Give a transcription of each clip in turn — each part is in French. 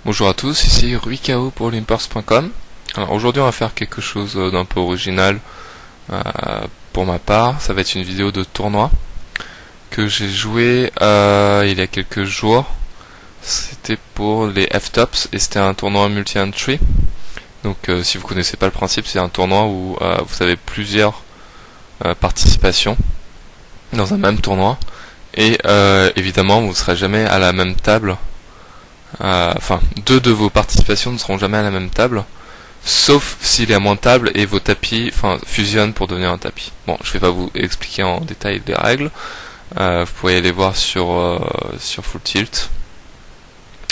Bonjour à tous, ici Ruikao pour Limpers.com. Alors aujourd'hui on va faire quelque chose d'un peu original pour ma part. Ça va être une vidéo de tournoi que j'ai joué il y a quelques jours. C'était pour les F-Tops et c'était un tournoi multi-entry. Donc si vous connaissez pas le principe, c'est un tournoi où vous avez plusieurs participations dans un même tournoi. Et évidemment vous ne serez jamais à la même table. Enfin, deux de vos participations ne seront jamais à la même table, sauf s'il y a moins de tables et vos tapis fusionnent pour devenir un tapis. Bon, je vais pas vous expliquer en détail les règles. Vous pouvez aller voir sur Full Tilt.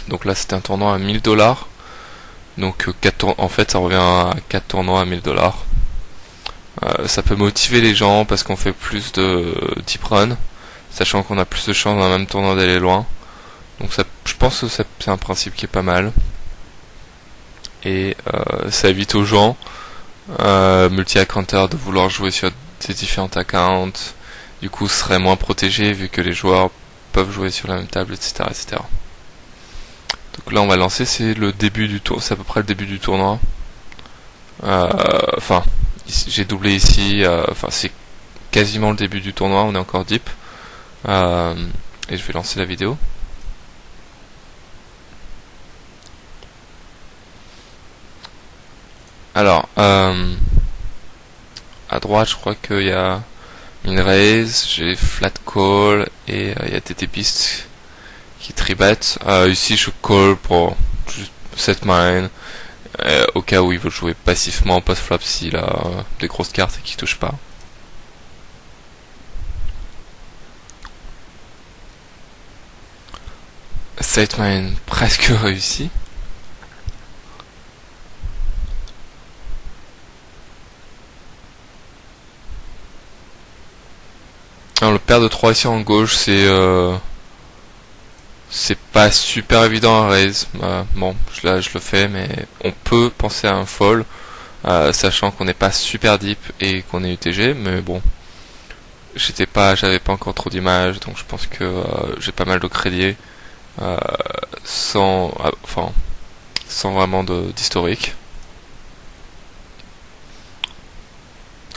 Donc là, c'était un tournoi à 1000$. Donc en fait, ça revient à 4 tournois à 1000$. Ça peut motiver les gens parce qu'on fait plus de deep run, sachant qu'on a plus de chances dans un même tournoi d'aller loin. Donc ça, je pense que c'est un principe qui est pas mal. Et ça évite aux gens multi-accounteurs de vouloir jouer sur des différents accounts. Du coup, ce serait moins protégé vu que les joueurs peuvent jouer sur la même table, etc., etc. Donc là, on va lancer. C'est le début du tour. C'est à peu près le début du tournoi. Enfin, j'ai doublé ici. Enfin, c'est quasiment le début du tournoi. On est encore deep. Et je vais lancer la vidéo. Alors, à droite, je crois qu'il y a une raise, j'ai flat call et il y a TT Beast qui tribet. Ici, je call pour juste set mine au cas où il veut jouer passivement post-flop s'il a des grosses cartes et qu'il touche pas. Set mine presque réussi. Alors le paire de 3 ici en gauche, c'est pas super évident à raise. Bon, je le fais, mais on peut penser à un fold, sachant qu'on n'est pas super deep et qu'on est UTG, mais bon, j'avais pas encore trop d'images, donc je pense que j'ai pas mal de crédit sans vraiment d'historique.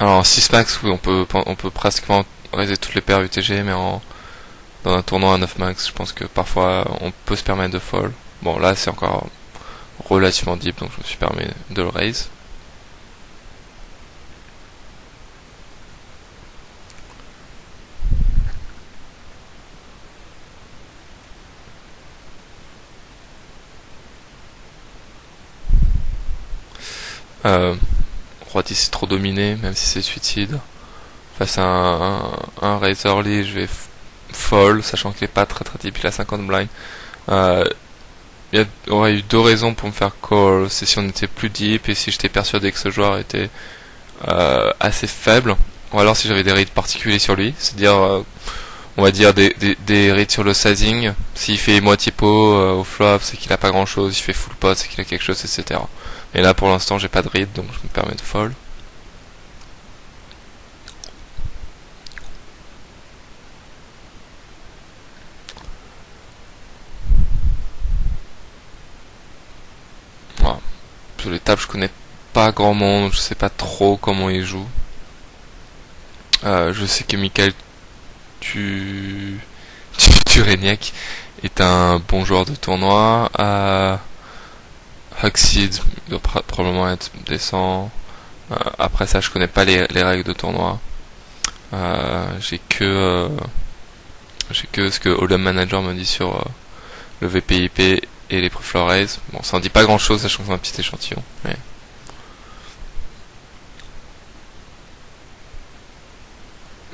Alors en 6 max, oui, on peut pratiquement raiser toutes les paires UTG, mais dans un tournoi à 9 max, je pense que parfois on peut se permettre de fold. Bon, là c'est encore relativement deep, donc je me suis permis de le raise. Roi 10 c'est trop dominé, même si c'est suicide. Face à un raise early, je vais fold, sachant qu'il est pas très très deep, il a 50 blind. Il y aurait eu deux raisons pour me faire call. C'est si on était plus deep et si j'étais persuadé que ce joueur était assez faible, ou alors si j'avais des reads particuliers sur lui, c'est-à-dire on va dire des reads sur le sizing. S'il fait moitié pot au flop, c'est qu'il a pas grand chose. S'il fait full pot, c'est qu'il a quelque chose, etc. Et là pour l'instant j'ai pas de read, donc je me permets de fold. Voilà. Sur les tables je connais pas grand monde, je sais pas trop comment ils jouent. Je sais que Michael Tureniak est un bon joueur de tournoi. Huxid doit probablement être décent. Après ça, je connais pas les règles de tournoi. J'ai que ce que Hold'em Manager me dit sur le VPIP et les pre-flop raise. Bon, ça en dit pas grand chose, sachant que c'est un petit échantillon. Mais...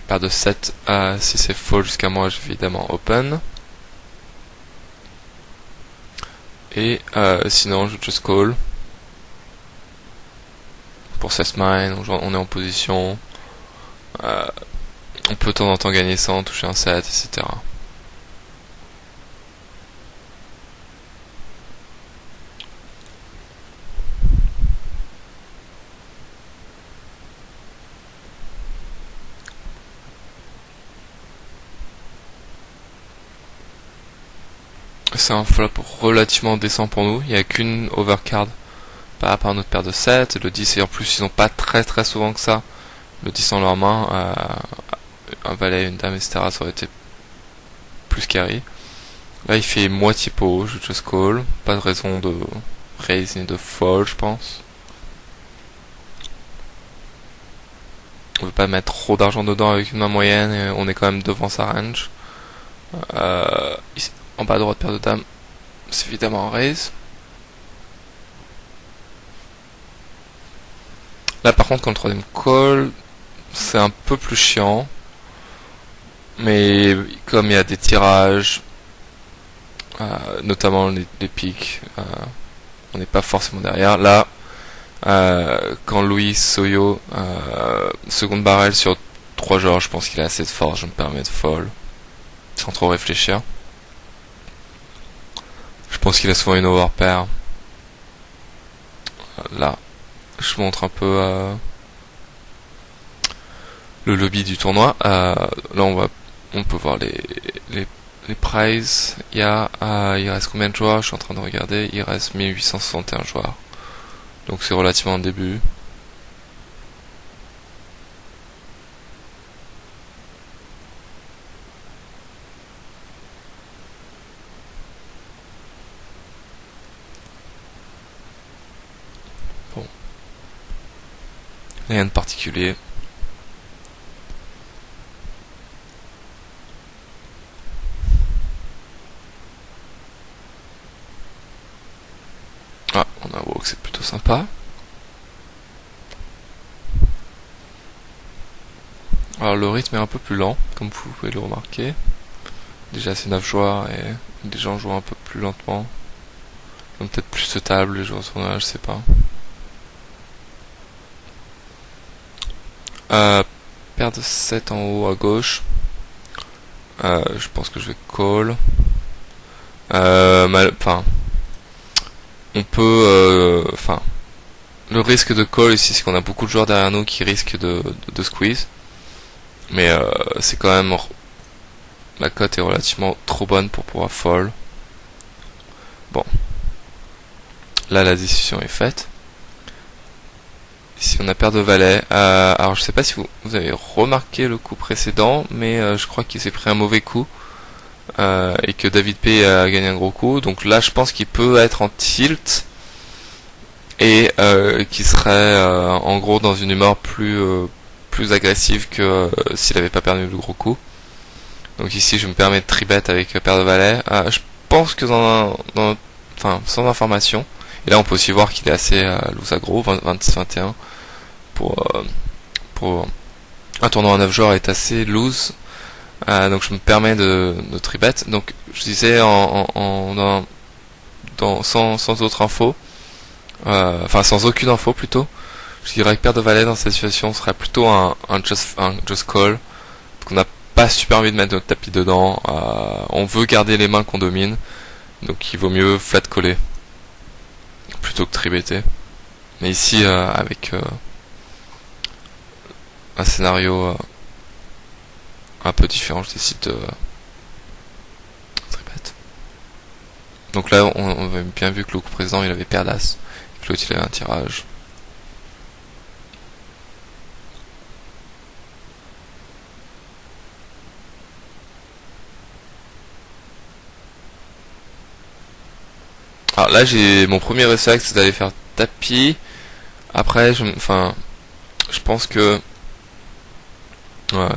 paire de 7, si c'est fold jusqu'à moi, j'ai évidemment open. Et sinon, je just call. Pour 16 mine, on est en position. On peut de temps en temps gagner 100, toucher un 7, etc. C'est un flop relativement décent pour nous. Il n'y a qu'une overcard par rapport à notre paire de 7. Le 10, et en plus, ils n'ont pas très souvent que ça. Le 10 en leur main, un valet, une dame, etc. Ça aurait été plus carry. Là, il fait moitié pot, je just call. Pas de raison de raise ni de fold, je pense. On veut pas mettre trop d'argent dedans avec une main moyenne et on est quand même devant sa range. Ici, en bas à droite, paire de dames, c'est évidemment un raise. Là par contre, quand le troisième call, c'est un peu plus chiant. Mais comme il y a des tirages, notamment les piques, on n'est pas forcément derrière. Là, quand Louis Soyo seconde barrel sur 3 joueurs, je pense qu'il a assez de force, je me permets de fold sans trop réfléchir. Je pense qu'il a souvent une overpair. Là, je montre un peu le lobby du tournoi. Là, on peut voir les prizes. Il reste combien de joueurs? Je suis en train de regarder. Il reste 1861 joueurs. Donc c'est relativement le début. Bon. Rien de particulier. Ah, on a un walk, c'est plutôt sympa. Alors le rythme est un peu plus lent, comme vous pouvez le remarquer. Déjà c'est 9 joueurs et les gens jouent un peu plus lentement. Ils ont peut-être plus de table, les joueurs de tournoi, je sais pas. Paire de 7 en haut à gauche. Je pense que je vais call. Enfin, on peut, le risque de call ici, c'est qu'on a beaucoup de joueurs derrière nous qui risquent de squeeze. Mais c'est quand même, la cote est relativement trop bonne pour pouvoir fold. Bon, là la décision est faite. Ici on a paire de valets. Alors je sais pas si vous avez remarqué le coup précédent, mais je crois qu'il s'est pris un mauvais coup. Et que David P a gagné un gros coup, donc là je pense qu'il peut être en tilt et qui serait en gros dans une humeur plus agressive que s'il avait pas perdu le gros coup. Donc ici je me permets de tribet avec paire de valets. Je pense que sans information, et là on peut aussi voir qu'il est assez loose aggro, 26-21 pour un tournoi en 9 joueurs est assez loose. Donc je me permets de tribet. Donc je disais sans autre info, sans aucune info plutôt, je dirais que paire de valets dans cette situation serait plutôt un just call. Donc on n'a pas super envie de mettre notre tapis dedans. On veut garder les mains qu'on domine, donc il vaut mieux flat coller plutôt que tribetter. Mais ici avec un scénario un peu différent, je décide de tribet. Donc là on avait bien vu que le coup précédent il avait paire d'as, que l'autre il avait un tirage. Alors là j'ai mon premier réflexe, c'est d'aller faire tapis. Après je pense que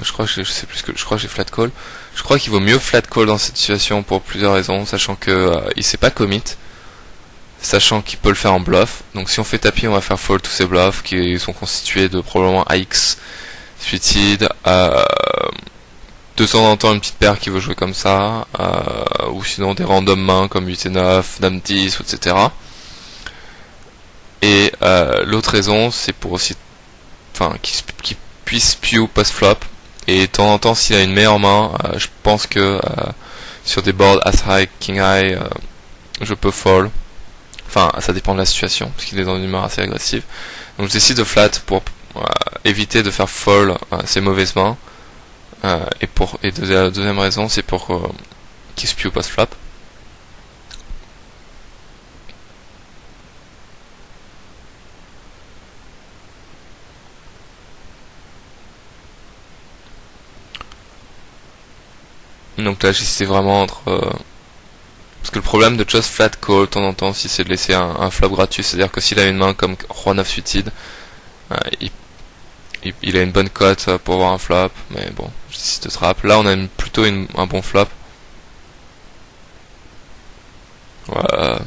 je crois que je crois que j'ai flat call. Je crois qu'il vaut mieux flat call dans cette situation pour plusieurs raisons, sachant que il sait pas commit, sachant qu'il peut le faire en bluff. Donc si on fait tapis, on va faire fold tous ces bluffs qui sont constitués de probablement AX suited, de temps en temps une petite paire qui veut jouer comme ça, ou sinon des random mains comme 8 et 9, dame 10, etc. Et l'autre raison, c'est pour aussi qu'il puisse spew post-flop, et de temps en temps s'il a une meilleure main, je pense que sur des boards as high, king high, je peux fold. Enfin ça dépend de la situation, parce qu'il est dans une humeur assez agressive. Donc je décide de flat pour éviter de faire fold ses mauvaises mains, et la deuxième raison c'est pour qu'il spew post-flop. Donc là j'hésitais vraiment entre... parce que le problème de just flat call de temps en temps aussi c'est de laisser un flop gratuit, c'est à dire que s'il a une main comme Roi 9 suited, il a une bonne cote pour avoir un flop, mais bon, je décide de trap. Là on a plutôt un bon flop. Ouais,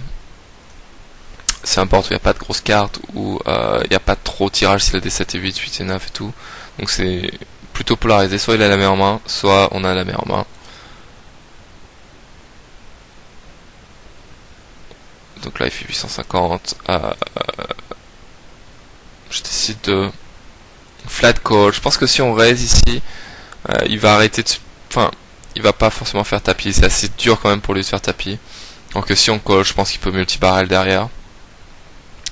c'est un board où il n'y a pas de grosses cartes, où il n'y a pas trop de tirage s'il a des 7 et 8, 8 et 9 et tout. Donc c'est plutôt polarisé, soit il a la meilleure main, soit on a la meilleure main. Donc là il fait 850. Je décide de flat call. Je pense que si on raise ici, il va arrêter de... Enfin, il va pas forcément faire tapis. C'est assez dur quand même pour lui de faire tapis. Donc si on call, je pense qu'il peut multi-barrel derrière.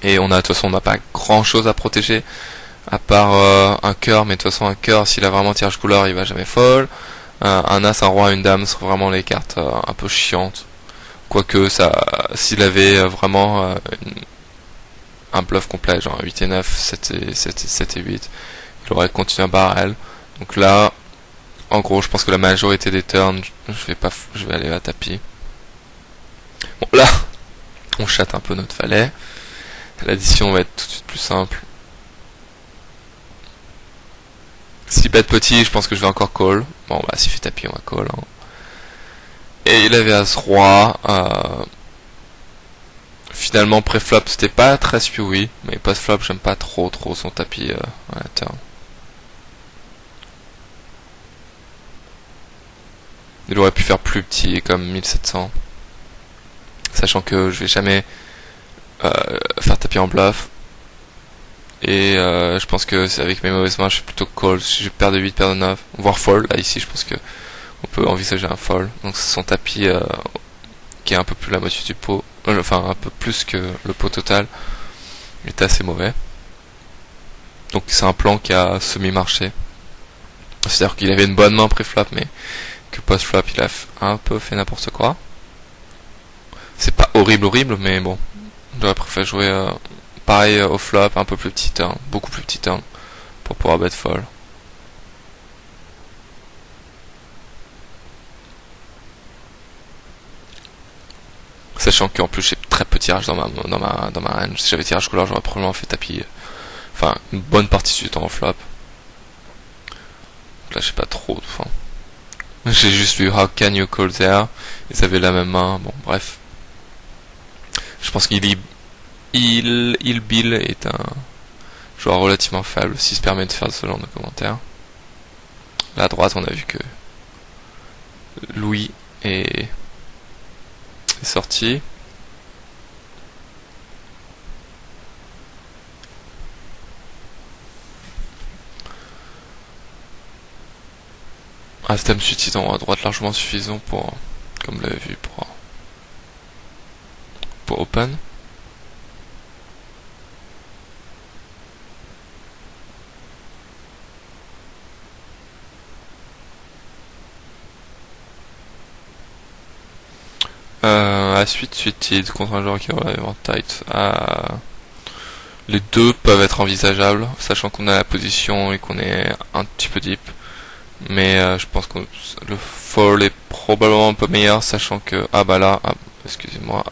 Et on a, de toute façon, on n'a pas grand chose à protéger. À part un cœur, mais de toute façon un cœur, s'il a vraiment tirage couleur, il va jamais fold. Un as, un roi, une dame sont vraiment les cartes un peu chiantes. Quoique, ça, s'il avait vraiment un bluff complet, genre 8 et 9, 7 et 8, il aurait continué à barrel. Donc là, en gros, je pense que la majorité des turns, je vais aller à tapis. Bon, là, on chatte un peu notre valet. L'addition va être tout de suite plus simple. Si bet petit, je pense que je vais encore call. Bon, bah, s'il fait tapis, on va call. Hein. Et il avait as-roi. Finalement, pré-flop, c'était pas très spewy. Mais post-flop, j'aime pas trop son tapis à la turn. Il aurait pu faire plus petit, comme 1700. Sachant que je vais jamais faire tapis en bluff. Et je pense que avec mes mauvaises mains, je suis plutôt call. Si je perds de 8, paire de 9, voire fold. Là, ici, je pense que on peut envisager un fold. Donc c'est son tapis qui est un peu plus la moitié du pot. Enfin, un peu plus que le pot total. Il était assez mauvais. Donc c'est un plan qui a semi-marché. C'est-à-dire qu'il avait une bonne main pré-flop, mais que post-flop, il a un peu fait n'importe quoi. C'est pas horrible, mais bon. J'aurais préféré jouer pareil au flop, un peu plus petit turn, beaucoup plus petit turn, pour pouvoir bet fold. Sachant qu'en plus j'ai très peu de tirage dans ma range. Si j'avais tirage couleur, j'aurais probablement fait tapis. Enfin, une bonne partie du temps en flop. Donc là, j'ai pas trop. Enfin, j'ai juste vu How Can You Call There. Ils avaient la même main. Bon, bref. Je pense qu'il Bill est un joueur relativement faible, s'il se permet de faire ce genre de commentaires. Là à droite, on a vu que Louis est sorti. Un système suffisant à droite largement suffisant pour, comme vous l'avez vu, pour open. À suited contre un joueur qui aurait vraiment tight. Les deux peuvent être envisageables, sachant qu'on a la position et qu'on est un petit peu deep. Mais je pense que le fold est probablement un peu meilleur, sachant que excusez-moi.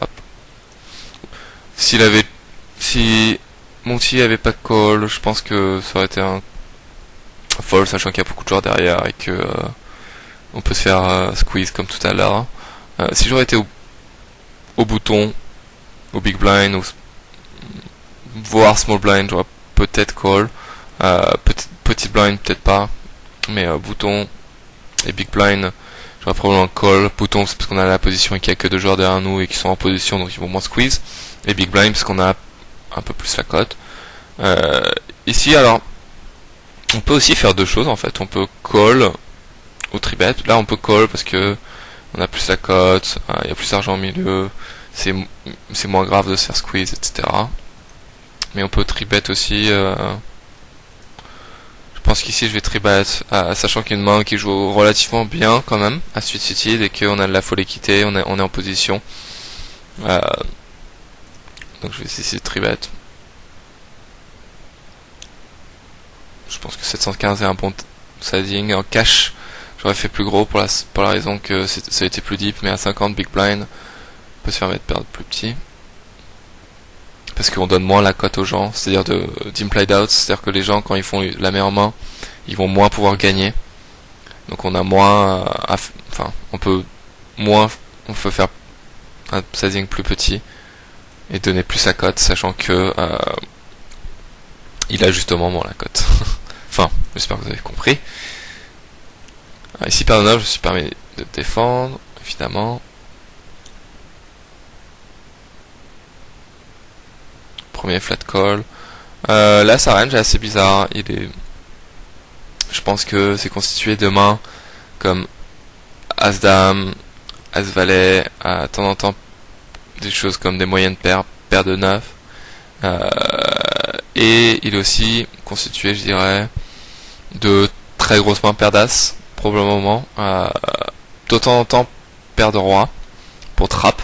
Si Monty avait pas de call, je pense que ça aurait été un fold, sachant qu'il y a beaucoup de joueurs derrière et que on peut se faire squeeze comme tout à l'heure. Si j'aurais été au bouton, au big blind, voire small blind, j'aurais peut-être call. Petit blind, peut-être pas. Mais bouton et big blind, j'aurais probablement call. Bouton, c'est parce qu'on a la position et qu'il n'y a que deux joueurs derrière nous et qui sont en position, donc ils vont moins squeeze. Et big blind, parce qu'on a un peu plus la cote. Ici, alors, on peut aussi faire deux choses en fait. On peut call au tribet. Là, on peut call parce que on a plus la cote, il y a plus d'argent au milieu, c'est moins grave de se faire squeeze, etc. Mais on peut tribet aussi. Je pense qu'ici je vais tribet, sachant qu'il y a une main qui joue relativement bien quand même, à suited, et qu'on a de la folle équité, on est en position. Donc je vais essayer de tribet. Je pense que 715 est un bon sizing. En cash, j'aurais fait plus gros pour la raison que ça a été plus deep, mais à 50 big blind, on peut se permettre de perdre plus petit. Parce qu'on donne moins la cote aux gens, c'est-à-dire d'implied out, c'est-à-dire que les gens, quand ils font la meilleure main, ils vont moins pouvoir gagner. Donc on a moins, on peut faire un sizing plus petit et donner plus la cote, sachant que il a justement moins la cote. Enfin, j'espère que vous avez compris. Ici, paire de 9, je me suis permis de défendre, évidemment. Premier flat call. Là, sa range est assez bizarre. Je pense que c'est constitué de mains comme As-Dame, As-Valet, de temps en temps des choses comme des moyennes paires, paire de 9. Et il est aussi constitué, je dirais, de très grosses mains paire d'As, probablement. De temps en temps, paire de roi pour trap.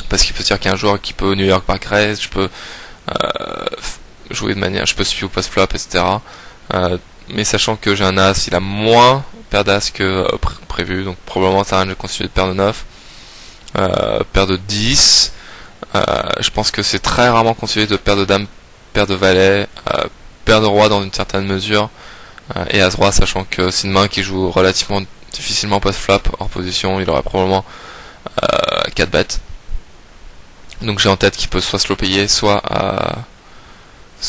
Parce qu'il peut dire qu'il y a un joueur qui peut New York Back Raise, je peux jouer de manière, je peux suivre post flop, etc. Mais sachant que j'ai un as, il a moins paire d'as que prévu, donc probablement sa range est constituée de paire de 9, paire de 10. Je pense que c'est très rarement constitué de paire de dame, paire de valet, paire de roi dans une certaine mesure, et as roi, sachant que c'est une main qui joue relativement difficilement post flop hors position, il aurait probablement 4 bêtes. Donc j'ai en tête qu'il peut soit se le payer, soit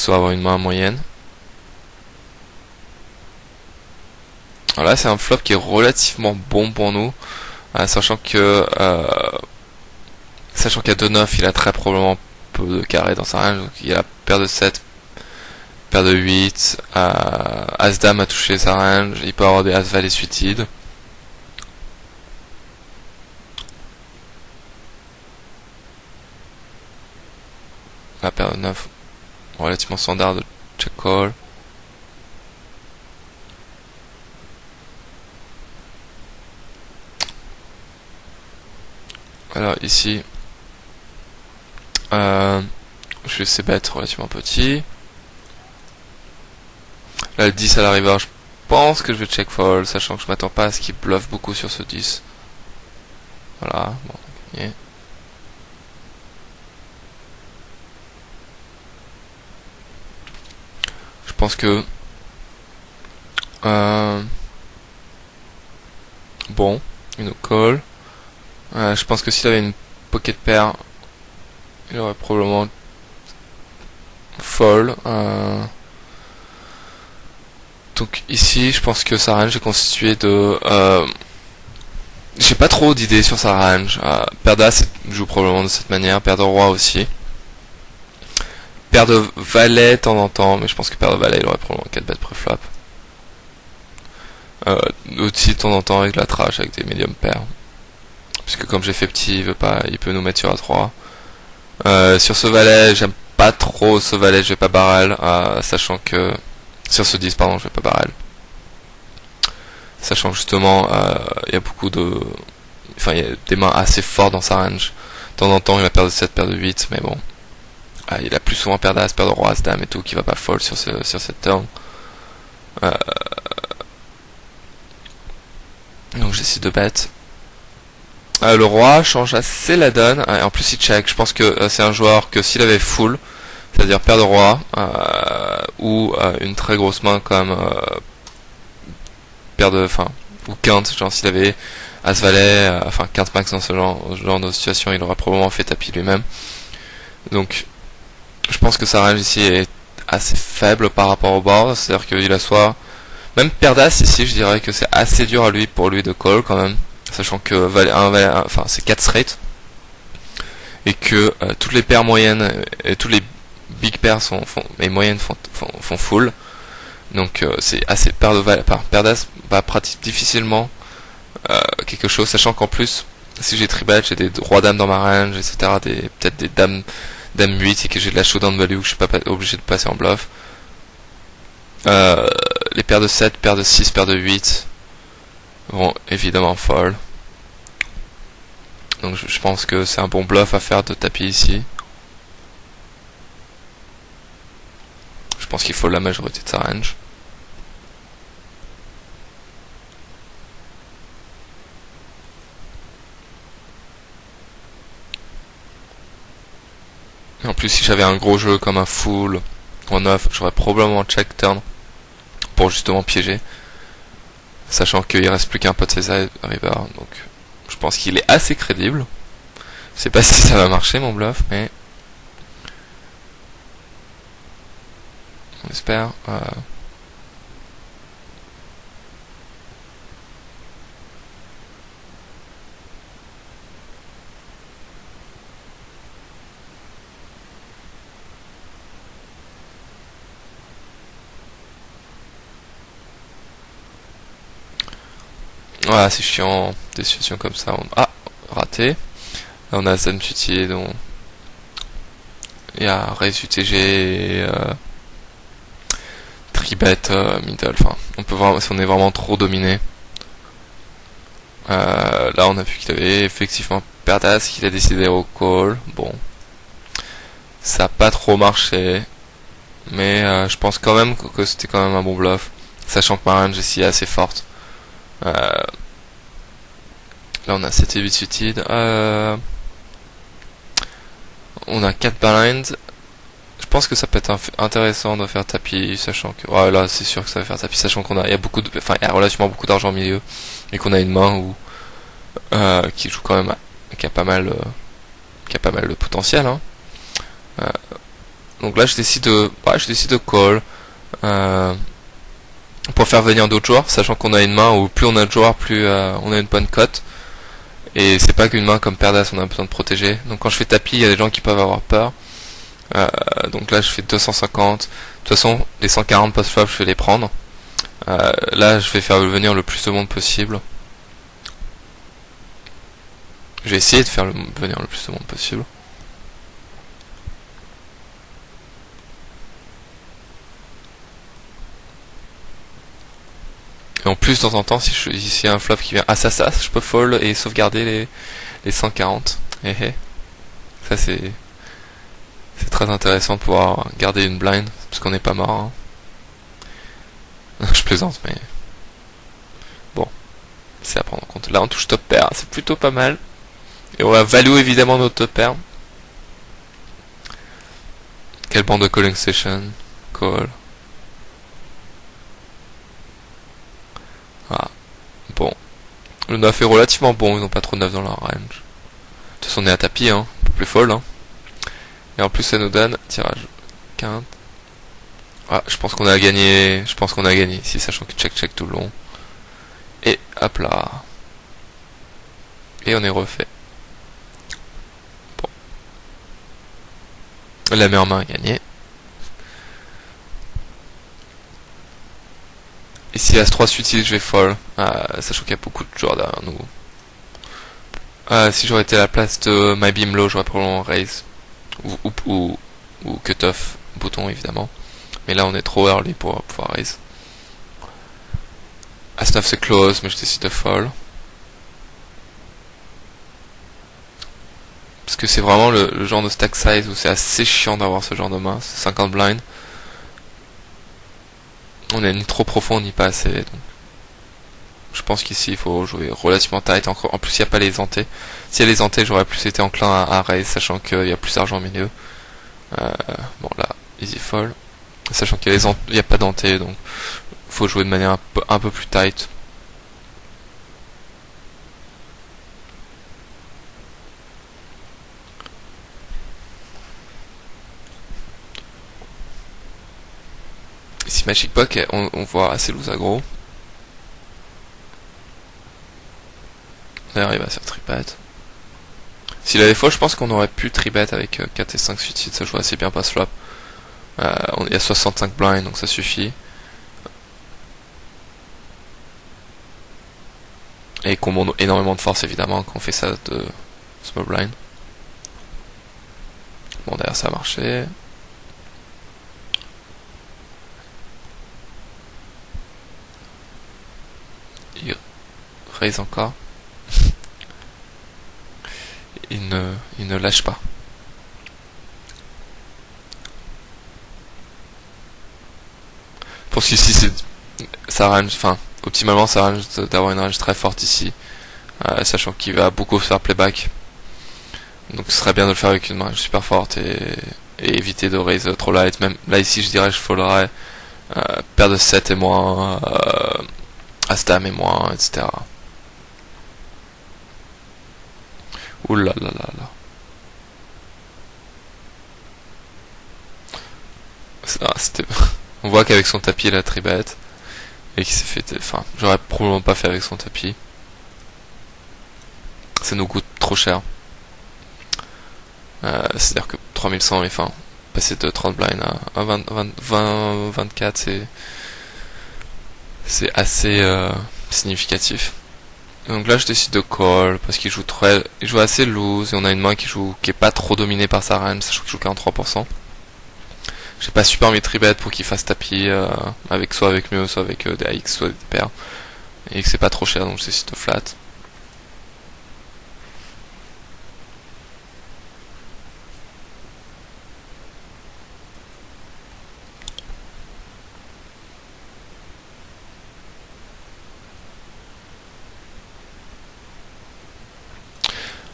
avoir une main moyenne. Alors là c'est un flop qui est relativement bon pour nous, sachant que qu'à 2-9 il a très probablement peu de carrés dans sa range, donc il a paire de 7, paire de 8, As-Dame a touché sa range, il peut avoir des As-Valet suited. La paire de 9, relativement standard de check call. Alors ici, je vais laisser bet relativement petit. Là le 10 à la river, je pense que je vais check fold, sachant que je m'attends pas à ce qu'il bluffe beaucoup sur ce 10. Voilà, bon, on a gagné. Je pense que bon, une call. Je pense que s'il avait une pocket pair, il aurait probablement fold. Donc ici, je pense que sa range est constituée de... j'ai pas trop d'idées sur sa range. Paire d'As joue probablement de cette manière, paire de roi aussi. Paire de valet de temps en temps, mais je pense que paire de valet, il aurait probablement 4 bêtes préflop. Aussi de temps en temps avec la trash, avec des medium paires. Puisque comme j'ai fait petit, il peut nous mettre sur A3. Sur ce valet, j'aime pas trop ce valet, je vais pas barrel, sachant que... Sur ce 10, pardon, je vais pas barrel. Sachant que justement, il y a beaucoup de... Enfin, il y a des mains assez fortes dans sa range. De temps en temps, il a paire de 7, paire de 8, mais bon. Il a plus souvent paire d'As, paire de roi, As, dame et tout, qui va pas fold sur cette turn. Donc j'essaie de bet. Le roi change assez la donne, et en plus il check. Je pense que c'est un joueur que s'il avait full, c'est-à-dire paire de roi, ou une très grosse main comme paire de... Enfin, ou quinte, genre s'il avait As-Valet, quinte max dans ce genre de situation, il aurait probablement fait tapis lui-même. Donc, je pense que sa range ici est assez faible par rapport au board, c'est-à-dire qu'il a soit... Même paire d'As ici, je dirais que c'est assez dur pour lui de call quand même, sachant que c'est 4 straight, et que toutes les paires moyennes et tous les big pairs mais moyennes font full. Donc c'est assez paire d'As pratique difficilement quelque chose, sachant qu'en plus si j'ai tribet, j'ai des rois dames dans ma range, etc. Peut-être des dames 8 et que j'ai de la showdown value que je suis pas obligé de passer en bluff. Les paires de 7, paires de 6, paires de 8 vont évidemment fall. Donc je pense que c'est un bon bluff à faire de tapis ici. Je pense qu'il faut la majorité de sa range. plus si j'avais un gros jeu comme un full ou un off, j'aurais probablement check turn pour justement piéger, sachant qu'il reste plus qu'un Potside River, donc je pense qu'il est assez crédible. Je sais pas si ça va marcher mon bluff, mais on espère. Voilà, c'est chiant, des situations comme ça. Ah, raté. Là, on a Zen Putier, donc il y a Raise UTG et Tribet middle. Enfin, on peut vraiment, si on est vraiment trop dominé. Là, on a vu qu'il avait effectivement Perdas, qu'il a décidé au call. Bon, ça a pas trop marché, mais je pense quand même que c'était quand même un bon bluff, sachant que ma range ici est assez forte. Là on a 7 et 8 suited. On a 4 blinds. Je pense que ça peut être intéressant de faire tapis, sachant que... Ouais, là c'est sûr que ça va faire tapis, sachant qu'on a... Il y a beaucoup de... Enfin, il y a relativement beaucoup d'argent au milieu. Et qu'on a une main où... qui joue quand même... Qui a pas mal... qui a pas mal de potentiel, hein. Donc là je décide de... Ouais, je décide de call. Pour faire venir d'autres joueurs, sachant qu'on a une main où plus on a de joueurs, plus on a une bonne cote. Et c'est pas qu'une main comme Perdas, on a besoin de protéger. Donc quand je fais tapis, il y a des gens qui peuvent avoir peur. Donc là je fais 250. De toute façon, les 140 post-flop, je vais les prendre. Là je vais faire venir le plus de monde possible. Je vais essayer de faire venir le plus de monde possible. Et en plus, de temps en temps, si y a un flop qui vient à ça, je peux fold et sauvegarder les 140. Ça, c'est très intéressant de pouvoir garder une blind, parce qu'on n'est pas mort. Hein. Je plaisante, mais... Bon, c'est à prendre en compte. Là, on touche top pair, c'est plutôt pas mal. Et on va value évidemment notre top pair. Quelle bande de calling station? Call. Ah. Bon. Le 9 est relativement bon, ils n'ont pas trop de 9 dans leur range. De toute façon, on est à tapis, hein. Un peu plus fold, hein. Et en plus, ça nous donne tirage quinte. Ah, je pense qu'on a gagné. Je pense qu'on a gagné ici, sachant que check tout le long. Et hop là. Et on est refait. Bon. La meilleure main a gagné. Ici, As-3 suicide, je vais fold. Sachant qu'il y a beaucoup de joueurs derrière nous. Si j'aurais été à la place de My Beam Low, j'aurais probablement raise. Ou cut off bouton, évidemment. Mais là, on est trop early pour pouvoir raise. As-9 c'est close, mais je décide de fold. Parce que c'est vraiment le genre de stack size où c'est assez chiant d'avoir ce genre de main. C'est 50 blinds. On est ni trop profond ni pas assez. Donc je pense qu'ici il faut jouer relativement tight. En plus il n'y a pas les antés. S'il y a les antés, j'aurais plus été enclin à raise, sachant qu'il y a plus d'argent au milieu. Bon là, easy fold. Sachant qu'il n'y a pas d'antés, donc faut jouer de manière un peu plus tight. Ici Magic Puck, on voit assez loose aggro. D'ailleurs il va faire tribet. S'il avait faux, je pense qu'on aurait pu tribet avec 4 et 5 suicides, ça joue assez bien pass flop. Il y a 65 blinds, donc ça suffit. Et qu'on monte énormément de force évidemment quand on fait ça de small blind. Bon, derrière ça a marché. Il raise encore. Il ne lâche pas. Pour ce qu'ici c'est sa range, enfin optimalement sa range d'avoir une range très forte ici, sachant qu'il va beaucoup faire playback. Donc ce serait bien de le faire avec une range super forte et et éviter de raise trop light. Même là ici je dirais je folderais paire de 7 et moins, As-Dame et moins, etc. Ouh là là là là. C'était... On voit qu'avec son tapis il a tribet et qu'il s'est fait... Enfin, j'aurais probablement pas fait avec son tapis. Ça nous coûte trop cher. C'est-à-dire que 3100 et enfin, passer de 30 blinds à 24, c'est assez significatif. Donc là je décide de call parce qu'il il joue assez loose et on a une main qui est pas trop dominée par sa reine, sachant qu'il joue 43%. J'ai pas super mis tribet pour qu'il fasse tapis soit avec mieux, soit avec des AX, soit des paires. Et que c'est pas trop cher donc je décide de flat.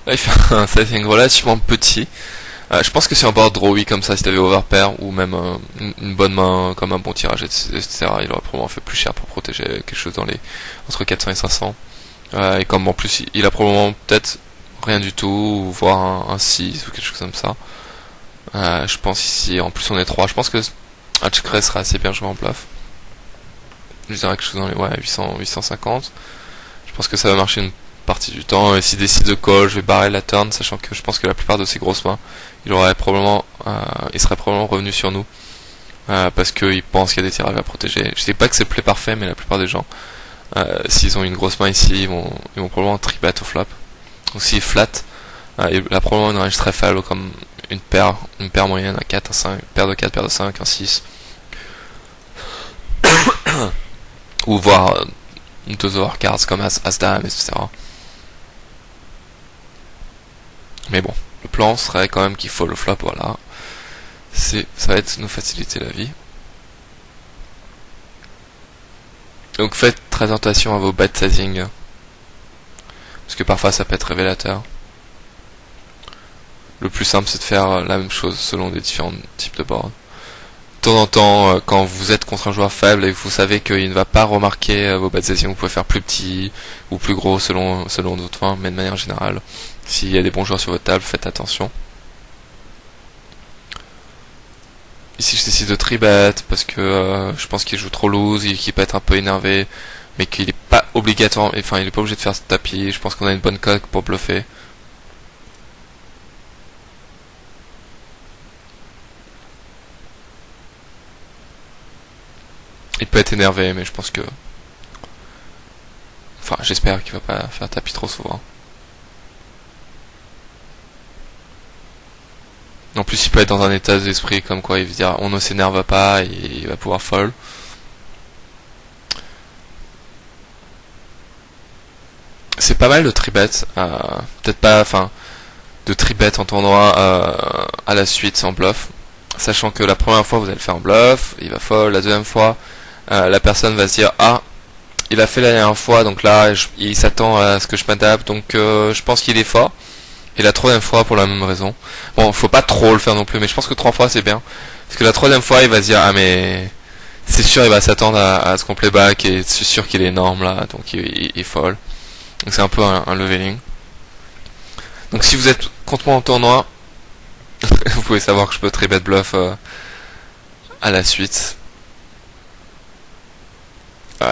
Là il fait un setting relativement petit. Je pense que c'est un board drawy comme ça, si t'avais overpair ou même une bonne main comme un bon tirage, etc. Il aurait probablement fait plus cher pour protéger quelque chose dans les entre 400 et 500. Et comme en plus il a probablement peut-être rien du tout, ou voire un 6 ou quelque chose comme ça. Je pense ici, en plus on est 3, je pense que un check raise sera assez bien joué en bluff. Je dirais quelque chose dans les 800, 850. Je pense que ça va marcher une partie du temps. Et s'il décide de call, je vais barrer la turn, sachant que je pense que la plupart de ses grosses mains, il serait probablement revenu sur nous, parce qu'il pense qu'il y a des tirages à protéger. Je sais pas que c'est le play parfait, mais la plupart des gens, s'ils ont une grosse main ici, ils vont probablement tribet au flop. Donc s'il flat, il a probablement une range très faible, comme une paire moyenne à 4, à 5, paire de 4, paire de 5, un 6. Ou voire deux overcards comme As-Dame, etc. Mais bon, le plan serait quand même qu'il faut le flop, voilà. Ça va être nous faciliter la vie. Donc faites très attention à vos bet sizing, parce que parfois ça peut être révélateur. Le plus simple c'est de faire la même chose selon des différents types de boards. De temps en temps, quand vous êtes contre un joueur faible et que vous savez qu'il ne va pas remarquer vos bet sizing, vous pouvez faire plus petit ou plus gros selon votre fin, mais de manière générale, s'il y a des bons joueurs sur votre table, faites attention. Ici je décide de tribet parce que je pense qu'il joue trop loose, qu'il peut être un peu énervé, mais qu'il est pas obligatoire, enfin il est pas obligé de faire ce tapis. Je pense qu'on a une bonne coque pour bluffer. Il peut être énervé, mais je pense que, enfin j'espère qu'il va pas faire tapis trop souvent. En plus, il peut être dans un état d'esprit comme quoi il va dire on ne s'énerve pas et il va pouvoir fold. C'est pas mal de tribet, peut-être pas, enfin, de tribet en tournoi à la suite sans bluff, sachant que la première fois vous allez le faire en bluff, il va fold, la deuxième fois la personne va se dire ah il a fait la dernière fois donc là il s'attend à ce que je m'adapte donc je pense qu'il est fort. Et la troisième fois pour la même raison. Bon, faut pas trop le faire non plus, mais je pense que 3 fois c'est bien. Parce que la troisième fois il va se dire ah mais c'est sûr il va s'attendre à ce qu'on playback et c'est sûr qu'il est énorme là, donc il fold. Donc c'est un peu un leveling. Donc si vous êtes contre moi en tournoi, vous pouvez savoir que je peux très bet bluff à la suite.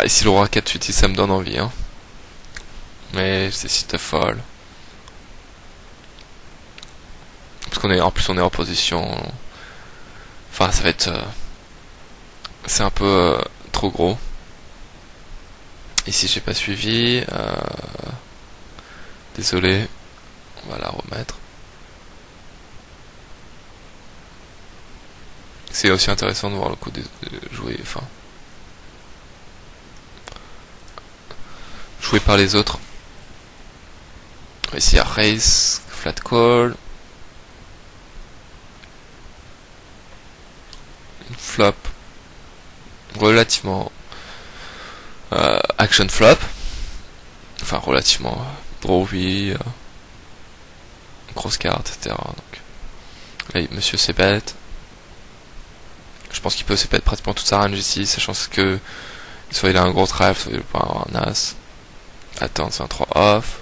Ici le roi 4-8, ça me donne envie. Hein. Mais je décide de fold. Parce en plus on est en position. Enfin ça va être. C'est un peu trop gros. Ici j'ai pas suivi. Désolé. On va la remettre. C'est aussi intéressant de voir le coup de jouer. Enfin. Joué par les autres. Ici à raise, flat call. Flop. Relativement action flop. Enfin relativement drawy. Grosse carte, etc. Donc là monsieur c'est bête. Je pense qu'il peut aussi être pratiquement toute sa range ici, sachant que soit il a un gros trèfle, soit il peut avoir un as. Attends, c'est un 3 off.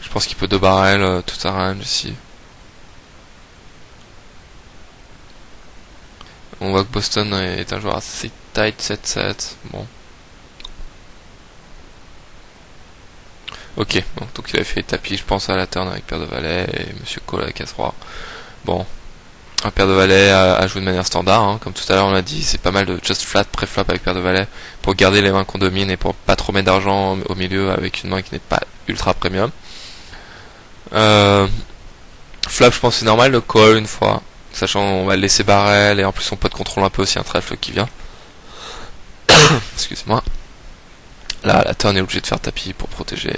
Je pense qu'il peut 2 barrels toute sa range ici. On voit que Boston est un joueur assez tight 7-7. Bon. Ok, donc il avait fait tapis, je pense, à la turn avec paire de valet et Monsieur Cole avec As-Roi. Bon, un paire de valet à jouer de manière standard, hein. Comme tout à l'heure on l'a dit, c'est pas mal de just flat pré-flop avec paire de valet pour garder les mains qu'on domine et pour pas trop mettre d'argent au milieu avec une main qui n'est pas ultra premium. Flop, je pense que c'est normal de call une fois, sachant on va le laisser barrel et en plus on peut contrôle un peu aussi un trèfle qui vient. Excusez-moi. Là, la turn est obligé de faire tapis pour protéger,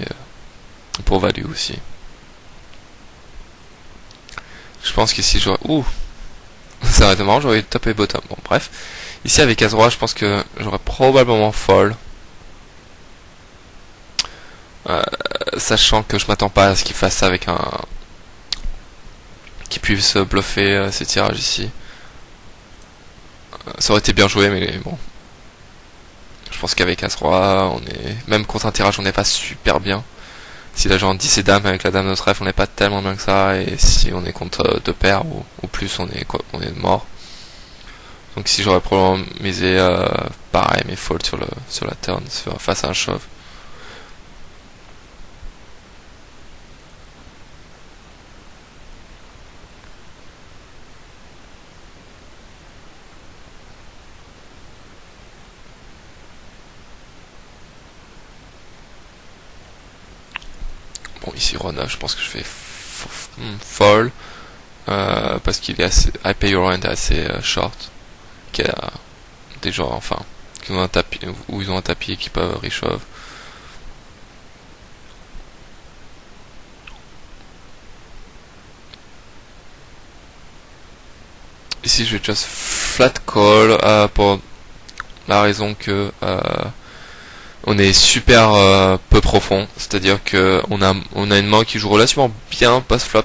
pour value aussi. Je pense qu'ici j'aurais... Ouh, ça aurait été marrant, j'aurais eu top et bottom. Bon, bref. Ici avec As-Roi, je pense que j'aurais probablement fold. Sachant que je m'attends pas à ce qu'il fasse ça avec un... qu'il puisse bluffer ces tirages ici. Ça aurait été bien joué, mais bon. Je pense qu'avec As-Roi, on est... Même contre un tirage, on n'est pas super bien. Si la genre 10 et dame avec la dame de trèfle, on n'est pas tellement bien que ça. Et si on est contre 2 paires ou plus, on est mort. Donc ici, j'aurais probablement misé pareil, mais fold sur la turn, face à un shove. Bon, ici Rona, je pense que je fais fold parce qu'il est assez, I pay your hand assez short, qui a des gens, enfin, qui ont un tapis, où ils ont un tapis et qui peuvent reshove. Ici, je vais just flat call pour la raison que on est super peu profond, c'est-à-dire que on a une main qui joue relativement bien post-flop,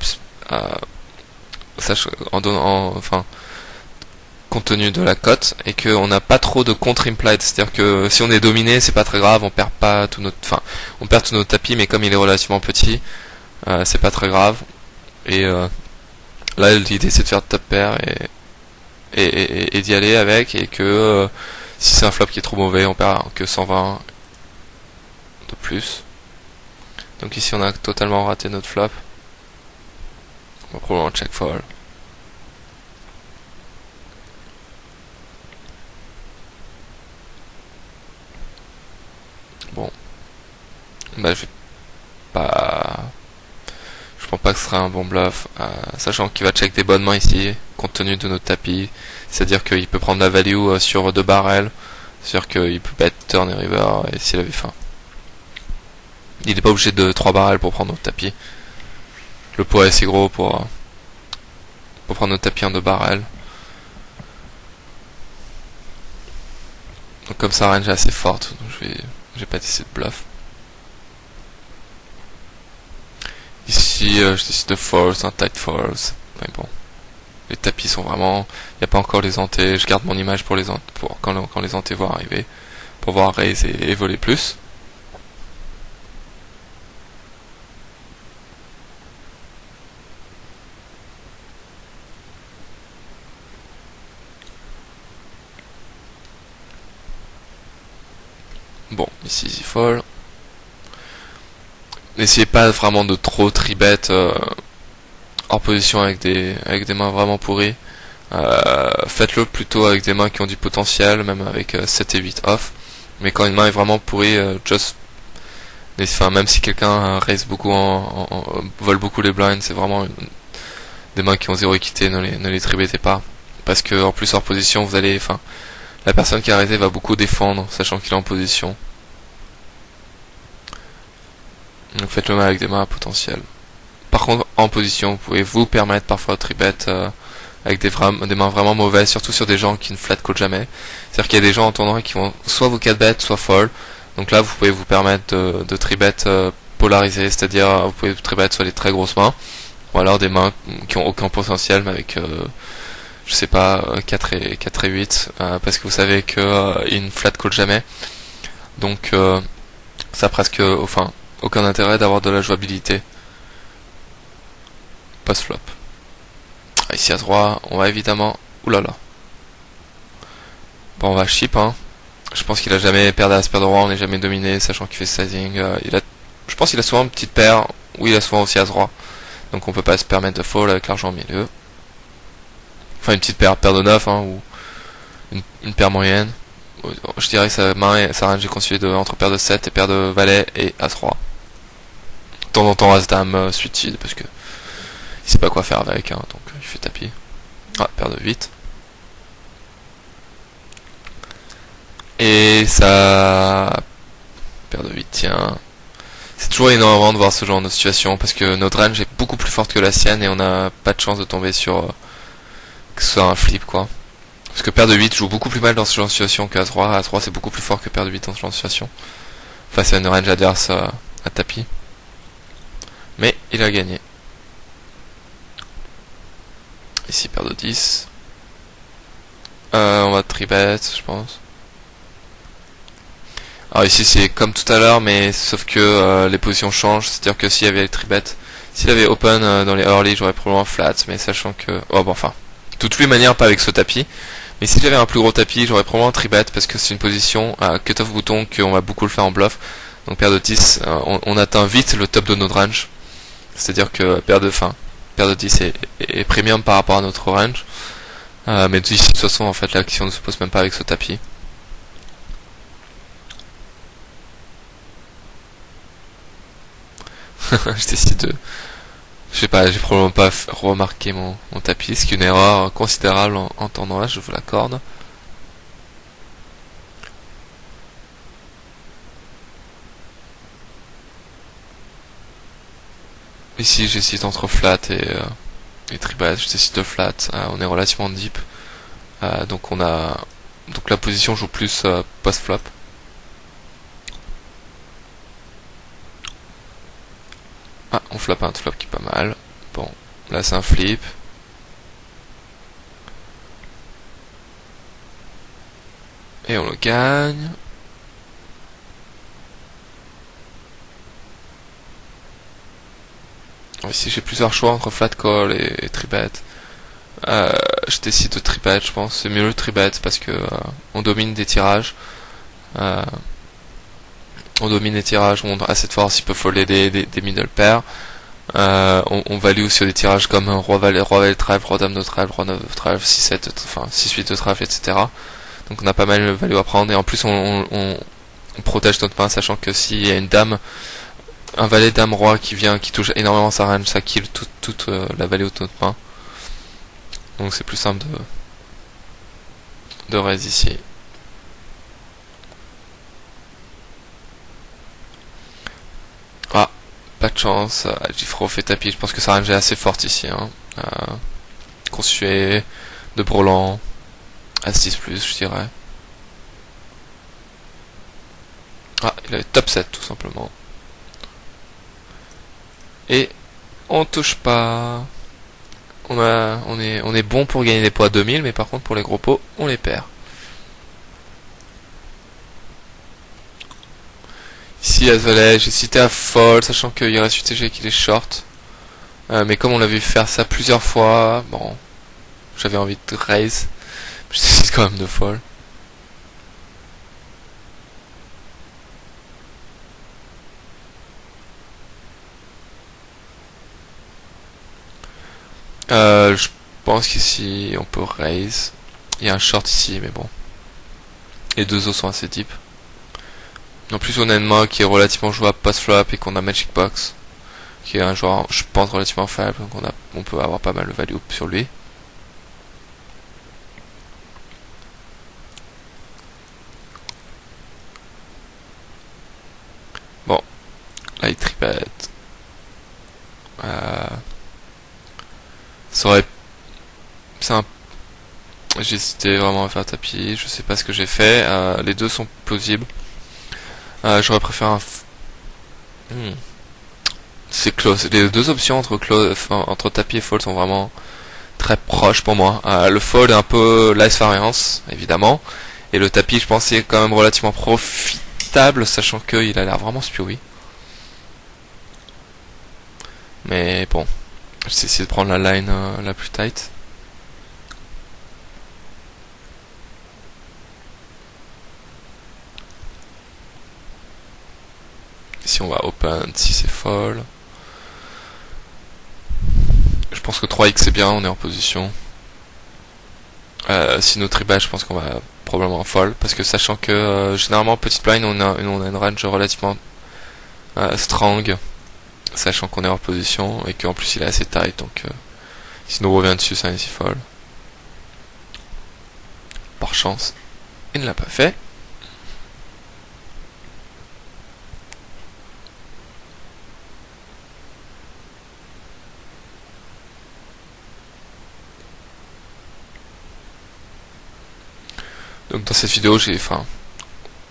enfin, compte tenu de la cote, et qu'on n'a pas trop de contre-implied, c'est-à-dire que si on est dominé, c'est pas très grave, on perd pas tout notre, enfin, on perd tout notre tapis, mais comme il est relativement petit, c'est pas très grave. Et là, l'idée c'est de faire top pair et d'y aller avec, et que si c'est un flop qui est trop mauvais, on perd que 120 de plus. Donc ici on a totalement raté notre flop. On va probablement check fold. Bon, bah je vais pas, je pense pas que ce sera un bon bluff, sachant qu'il va check des bonnes mains ici, compte tenu de notre tapis. C'est-à-dire qu'il peut prendre la value sur 2 barrels, c'est-à-dire qu'il peut bet turn et river, et s'il avait faim. Il n'est pas obligé de 3 barrels pour prendre notre tapis. Le pot est assez gros pour prendre notre tapis en 2 barrels. Donc comme ça, range est assez forte, donc je vais pas essayer de bluff. Ici, je décide de force, un tight force, mais bon. Les tapis sont vraiment... Il n'y a pas encore les antés, je garde mon image pour quand les antés vont arriver, pour voir raise et voler plus. Bon, ici easy fall. N'essayez pas vraiment de trop tribet hors position avec des mains vraiment pourries. Faites-le plutôt avec des mains qui ont du potentiel, même avec 7 et 8 off. Mais quand une main est vraiment pourrie, même si quelqu'un raise beaucoup vole beaucoup les blinds, c'est vraiment des mains qui ont zéro équité, ne les tribetez pas. Parce que en plus hors position, la personne qui a raisé va beaucoup défendre, sachant qu'il est en position. Donc faites-le mal avec des mains à potentiel. Par contre, en position, vous pouvez vous permettre parfois de tribet avec des mains vraiment mauvaises, surtout sur des gens qui ne flat call jamais. C'est-à-dire qu'il y a des gens en tournoi qui vont soit vous 4-bet, soit fold. Donc là, vous pouvez vous permettre de tribet polarisé, c'est-à-dire vous pouvez tribet soit des très grosses mains, ou alors des mains qui ont aucun potentiel, mais avec je sais pas, 4 et 8, parce que vous savez que il ne flat call jamais. Donc ça a presque, enfin, aucun intérêt d'avoir de la jouabilité post-flop. Ici à 3, on va évidemment... Oulala. Bon, on va chip, hein. Je pense qu'il a jamais perdu à la paire de roi, on n'est jamais dominé, sachant qu'il fait sizing. Je pense qu'il a souvent une petite paire, ou il a souvent aussi as roi. Donc on peut pas se permettre de fold avec l'argent au milieu. Enfin, une petite paire de 9, hein, ou une paire moyenne. Je dirais que sa range est constituée entre paire de 7 et paire de valet et as roi. De temps en temps as dame suicide, parce que il sait pas quoi faire avec, hein, donc il fait tapis. Ah, paire de 8. Et ça... paire de 8, tiens. C'est toujours énorme de voir ce genre de situation, parce que notre range est beaucoup plus forte que la sienne, et on n'a pas de chance de tomber sur... que ce soit un flip, quoi. Parce que paire de 8 joue beaucoup plus mal dans ce genre de situation que As-Roi. As-Roi c'est beaucoup plus fort que paire de 8 dans ce genre de situation. Face à une range adverse à tapis. Mais il a gagné. Ici paire de 10. On va tribet, je pense. Alors ici c'est comme tout à l'heure, mais sauf que les positions changent. C'est-à-dire que s'il y avait les tribet, s'il avait open dans les early, j'aurais probablement flat. Mais sachant que... oh bon, enfin, de toutes les manières, pas avec ce tapis. Mais si j'avais un plus gros tapis, j'aurais probablement tribet parce que c'est une position à cut-off bouton qu'on va beaucoup le faire en bluff. Donc paire de 10, on atteint vite le top de notre range. C'est-à-dire que paire de 10 est premium par rapport à notre range. Mais ici, de toute façon, en fait, la question ne se pose même pas avec ce tapis. Je décide de... je sais pas, j'ai probablement pas remarqué mon tapis, ce qui est une erreur considérable en tournoi, je vous l'accorde. Ici j'hésite entre flat et tribet, je décide de flat, on est relativement deep. Donc la position joue plus post-flop. Ah, on flop un flop qui est pas mal. Bon, là c'est un flip. Et on le gagne. Ici j'ai plusieurs choix entre flat call et tribet. Je décide de tribet, je pense. C'est mieux le tribet parce que on domine des tirages. On domine les tirages, on a assez de force, il peut folder des middle pairs. On value aussi des tirages comme roi valet trèfle, roi dame de trèfle, roi 9 de trèfle, 6-7, enfin 6-8 de trèfle, etc. Donc on a pas mal de value à prendre, et en plus on protège notre main, sachant que s'il y a une dame, un valet dame roi qui touche énormément sa range, ça kill toute la value de notre main. Donc c'est plus simple de raise ici. Ah, pas de chance, Jifro fait tapis, je pense que sa range est assez forte ici, hein. Constitué de Broland, As-10+, je dirais. Ah, il avait top 7 tout simplement. Et on touche pas. On est bon pour gagner des pots à 2000, mais par contre pour les gros pots, on les perd. Ici As-Valet, j'ai cité à fold, sachant qu'il reste UTG qu'il est short. Mais comme on l'a vu faire ça plusieurs fois, bon, j'avais envie de raise. Je décide quand même de fold. Je pense qu'ici on peut raise. Il y a un short ici, mais bon. Les deux os sont assez deep. En plus, on a une main qui est relativement jouable post-flop et qu'on a Magic Box, qui est un joueur, je pense, relativement faible, donc on peut avoir pas mal de value sur lui. Bon, là il tripette. Ça aurait... J'ai hésité vraiment à faire tapis, je sais pas ce que j'ai fait. Les deux sont plausibles. J'aurais préféré un... C'est close. Les deux options entre tapis et fold sont vraiment très proche pour moi. Le fold est un peu l'expérience, évidemment. Et le tapis, je pense, est quand même relativement profitable, sachant qu'il a l'air vraiment spewy. Mais bon, je vais essayer de prendre la line la plus tight. Ici on va open, si c'est fold. Je pense que 3x c'est bien, on est en position. Si nos tribets, je pense qu'on va probablement fold, parce que sachant que généralement petite blind on a une range relativement strong, sachant qu'on est en position et qu'en plus il est assez tight, donc si nous revient dessus c'est un easy fold. Par chance, il ne l'a pas fait. Donc dans cette vidéo,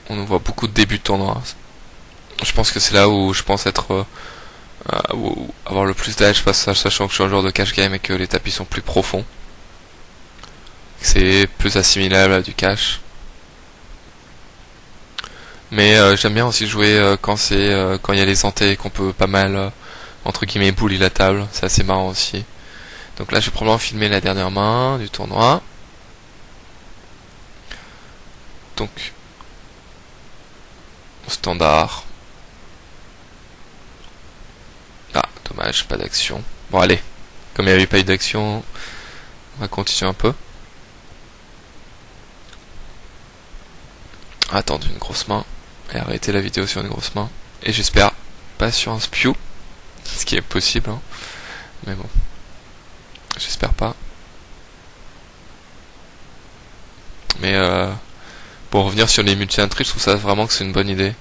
on voit beaucoup de débuts de tournoi. Je pense que c'est là où je pense être avoir le plus d'edge, sachant que je suis un joueur de cash game et que les tapis sont plus profonds. C'est plus assimilable à du cash. Mais j'aime bien aussi jouer quand il y a les antés, qu'on peut pas mal entre guillemets bully la table. C'est assez marrant aussi. Donc là, je vais probablement filmer la dernière main du tournoi. Donc standard. Ah, dommage, pas d'action. Bon allez, comme il n'y avait pas eu d'action, on va continuer un peu. Attendre une grosse main et arrêter la vidéo sur une grosse main. Et j'espère pas sur un spew, ce qui est possible, hein. Mais bon, j'espère pas. Mais pour revenir sur les multi-entries, je trouve ça vraiment que c'est une bonne idée.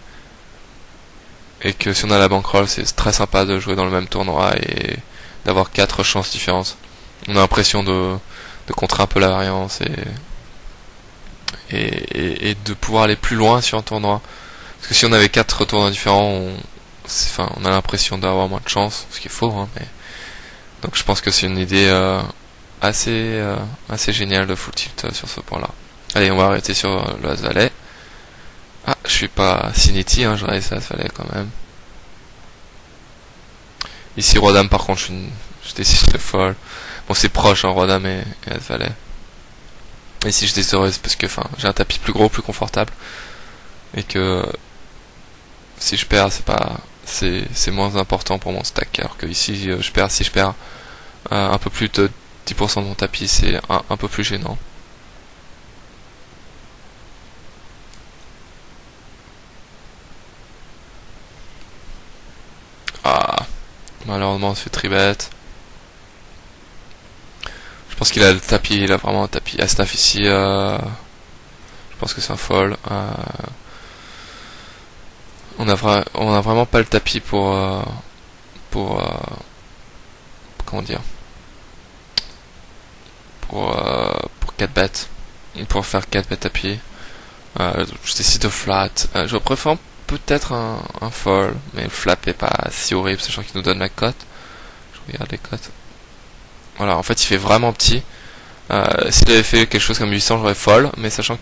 Et que si on a la bankroll, c'est très sympa de jouer dans le même tournoi et d'avoir 4 chances différentes. On a l'impression de contrer un peu la variance et de pouvoir aller plus loin sur un tournoi. Parce que si on avait 4 tournois différents, on a l'impression d'avoir moins de chance, ce qui est faux, hein, mais... Donc je pense que c'est une idée assez géniale de full tilt sur ce point-là. Allez, on va arrêter sur le As-Valet. Ah, je suis pas Cinity, hein, je reste As-Valet quand même. Ici, Roi-Dame, par contre, je décide de fold. Bon, c'est proche, hein, Roi-Dame et As-Valet. Et si je décide, parce que j'ai un tapis plus gros, plus confortable. Et que si je perds, c'est moins important pour mon stack. Alors que ici, si je perds un peu plus de 10% de mon tapis, c'est un peu plus gênant. Ah, malheureusement on se fait tribet. Je pense qu'il a le tapis, il a vraiment un tapis As-9 ici. Je pense que c'est un fold. On a vraiment pas le tapis pour comment dire, pour 4 bêtes, pour faire 4 bêtes tapis. Je décide de flat. Je préfère peut-être un fold, mais le flap est pas si horrible, sachant qu'il nous donne la cote. Je regarde les cotes. Voilà, en fait il fait vraiment petit. S'il avait fait quelque chose comme 800, j'aurais fold, mais sachant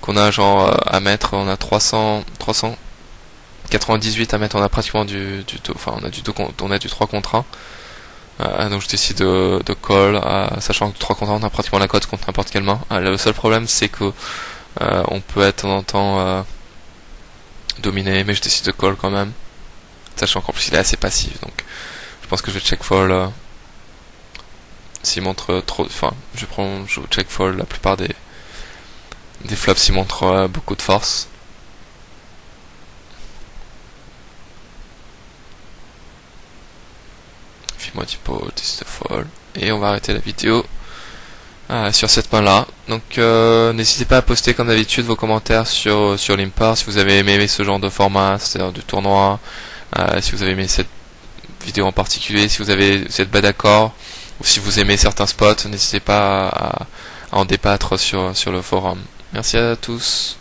qu'on a genre à mettre, on a 398 à mettre, on a pratiquement du 3 contre 1. Donc je décide de call, sachant que 3 contre 1, on a pratiquement la cote contre n'importe quelle main. Le seul problème c'est que on peut être de temps en temps dominé, mais je décide de call quand même, sachant qu'en plus il est assez passif, donc je pense que je vais check fold. S'il montre trop, je check fold la plupart des flops s'il montre beaucoup de force. File-moi du pot, décide de fold, et on va arrêter la vidéo sur cette main là. Donc n'hésitez pas à poster comme d'habitude vos commentaires sur l'Impar si vous avez aimé ce genre de format, c'est-à-dire du tournoi, si vous avez aimé cette vidéo en particulier, si vous êtes pas d'accord, ou si vous aimez certains spots, n'hésitez pas à en débattre sur le forum. Merci à tous.